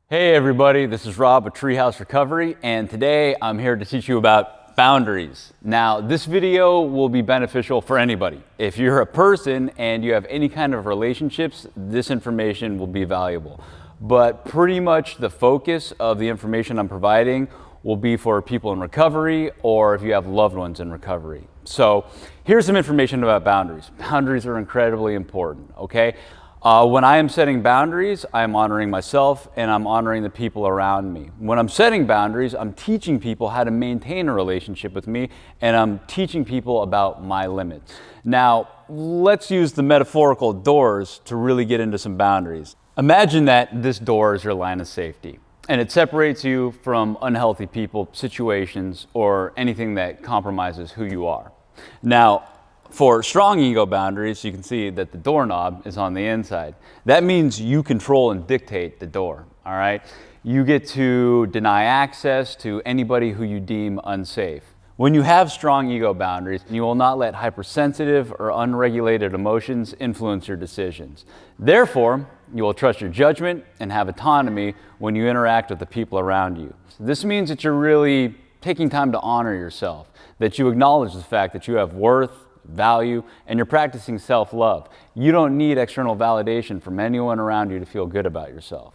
Hey everybody, this is Rob with Treehouse Recovery, and today I'm here to teach you about boundaries. Now, this video will be beneficial for anybody. If you're a person and you have any kind of relationships, this information will be valuable. But pretty much the focus of the information I'm providing will be for people in recovery or if you have loved ones in recovery. So here's some information about boundaries. Boundaries are incredibly important, okay? When I am setting boundaries, I'm honoring myself and I'm honoring the people around me. When I'm setting boundaries, I'm teaching people how to maintain a relationship with me, and I'm teaching people about my limits. Now, let's use the metaphorical doors to really get into some boundaries. Imagine that this door is your line of safety, and it separates you from unhealthy people, situations, or anything that compromises who you are. Now, for strong ego boundaries, you can see that the doorknob is on the inside. That means you control and dictate the door, all right? You get to deny access to anybody who you deem unsafe. When you have strong ego boundaries, you will not let hypersensitive or unregulated emotions influence your decisions. Therefore, you will trust your judgment and have autonomy when you interact with the people around you. This means that you're really taking time to honor yourself, that you acknowledge the fact that you have worth, value, and you're practicing self-love. You don't need external validation from anyone around you to feel good about yourself.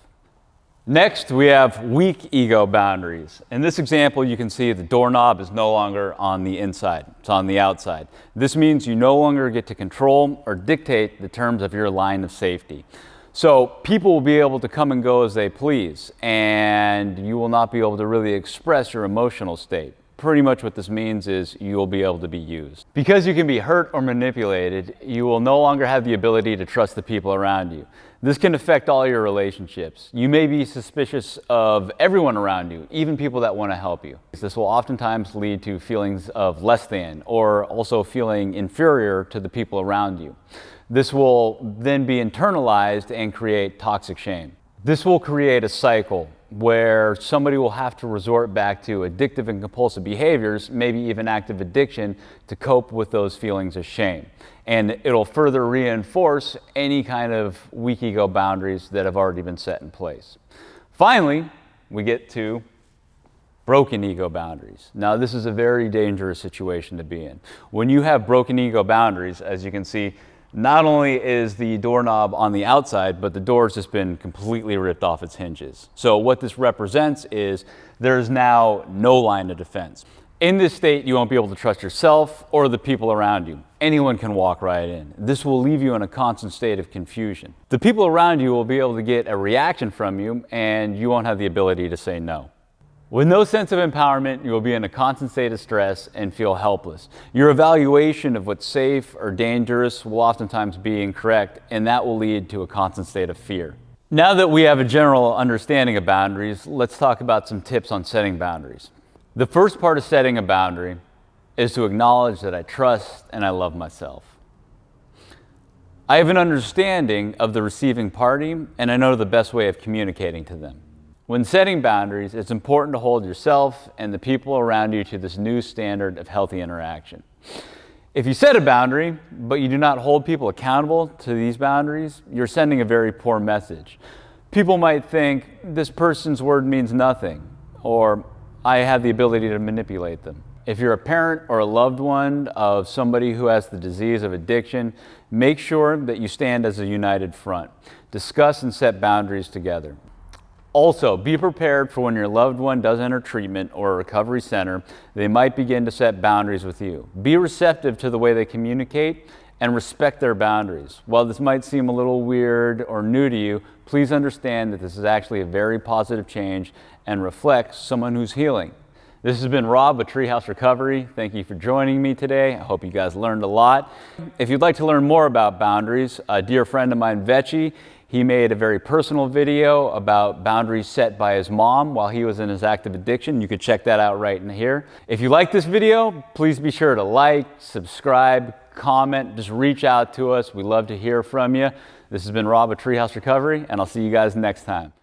Next, we have weak ego boundaries. In this example, you can see the doorknob is no longer on the inside, it's on the outside. This means you no longer get to control or dictate the terms of your line of safety. So people will be able to come and go as they please, and you will not be able to really express your emotional state. Pretty much what this means is you will be able to be used. Because you can be hurt or manipulated, you will no longer have the ability to trust the people around you. This can affect all your relationships. You may be suspicious of everyone around you, even people that want to help you. This will oftentimes lead to feelings of less than, or also feeling inferior to the people around you. This will then be internalized and create toxic shame. This will create a cycle where somebody will have to resort back to addictive and compulsive behaviors, maybe even active addiction, to cope with those feelings of shame. And it'll further reinforce any kind of weak ego boundaries that have already been set in place. Finally, we get to broken ego boundaries. Now, this is a very dangerous situation to be in. When you have broken ego boundaries, as you can see, not only is the doorknob on the outside, but the door's just been completely ripped off its hinges. So what this represents is there's now no line of defense. In this state, you won't be able to trust yourself or the people around you. Anyone can walk right in. This will leave you in a constant state of confusion. The people around you will be able to get a reaction from you, and you won't have the ability to say no. With no sense of empowerment, you will be in a constant state of stress and feel helpless. Your evaluation of what's safe or dangerous will oftentimes be incorrect, and that will lead to a constant state of fear. Now that we have a general understanding of boundaries, let's talk about some tips on setting boundaries. The first part of setting a boundary is to acknowledge that I trust and I love myself. I have an understanding of the receiving party, and I know the best way of communicating to them. When setting boundaries, it's important to hold yourself and the people around you to this new standard of healthy interaction. If you set a boundary, but you do not hold people accountable to these boundaries, you're sending a very poor message. People might think, this person's word means nothing, or I have the ability to manipulate them. If you're a parent or a loved one of somebody who has the disease of addiction, make sure that you stand as a united front. Discuss and set boundaries together. Also, be prepared for when your loved one does enter treatment or a recovery center, they might begin to set boundaries with you. Be receptive to the way they communicate and respect their boundaries. While this might seem a little weird or new to you, please understand that this is actually a very positive change and reflects someone who's healing. This has been Rob with Treehouse Recovery. Thank you for joining me today. I hope you guys learned a lot. If you'd like to learn more about boundaries, a dear friend of mine, Vecchi, he made a very personal video about boundaries set by his mom while he was in his active addiction. You could check that out right in here. If you like this video, please be sure to like, subscribe, comment, just reach out to us. We love to hear from you. This has been Rob with Treehouse Recovery, and I'll see you guys next time.